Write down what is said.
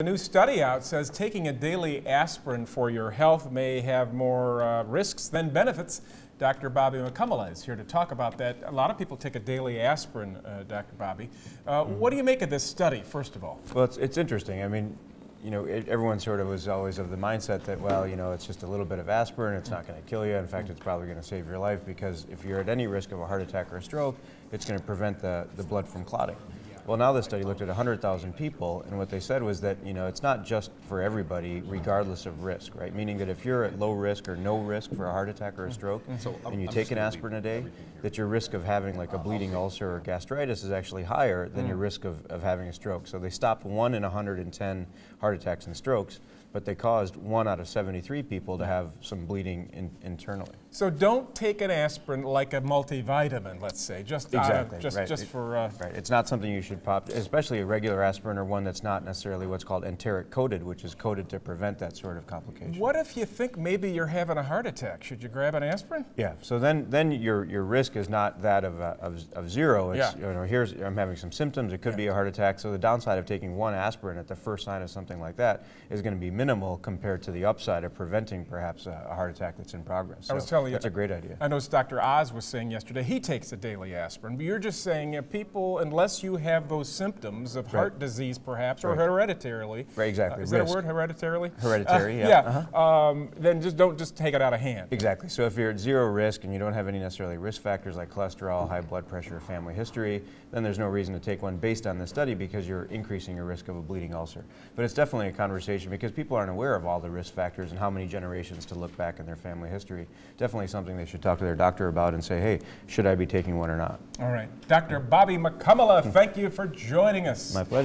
A new study out says taking a daily aspirin for your health may have more risks than benefits. Dr. Bobby Mukkamala is here to talk about that. A lot of people take a daily aspirin, Dr. Bobby. What do you make of this study, first of all? Well, it's interesting. I mean, you know, everyone sort of was always of the mindset that, well, you know, it's just a little bit of aspirin, it's not going to kill you. In fact, it's probably going to save your life because if you're at any risk of a heart attack or a stroke, it's going to prevent the blood from clotting. Well, now this study looked at 100,000 people, and what they said was that, you know, it's not just for everybody, regardless of risk, right? Meaning that if you're at low risk or no risk for a heart attack or a stroke, and you take an aspirin a day, that your risk of having like a bleeding ulcer or gastritis is actually higher than your risk of having a stroke. So they stopped 1 in 110 heart attacks and strokes, but they caused 1 out of 73 people to have some bleeding internally. So don't take an aspirin like a multivitamin, let's say, just for... Right, it's not something you should pop, especially a regular aspirin or one that's not necessarily what's called enteric coated, which is coated to prevent that sort of complication. What if you think maybe you're having a heart attack? Should you grab an aspirin? Yeah, so then your risk is not that of zero. It's, you know, I'm having some symptoms, it could be a heart attack, so the downside of taking 1 aspirin at the first sign of something like that is going to be minimal compared to the upside of preventing perhaps a heart attack that's in progress. So I was telling you, that's a great idea. I know Dr. Oz was saying yesterday he takes a daily aspirin, but you're just saying people, unless you have those symptoms of heart disease perhaps, or hereditarily. Right, exactly. Is that a word, hereditarily? Hereditary, yeah. Then don't just take it out of hand. Exactly. So if you're at zero risk and you don't have any necessarily risk factors like cholesterol, high blood pressure, family history, then there's no reason to take one based on this study because you're increasing your risk of a bleeding ulcer. But it's definitely a conversation because people aren't aware of all the risk factors and how many generations to look back in their family history. Definitely something they should talk to their doctor about and say, hey, should I be taking one or not? All right. Dr. Bobby Mukkamala, thank you for joining us. My pleasure.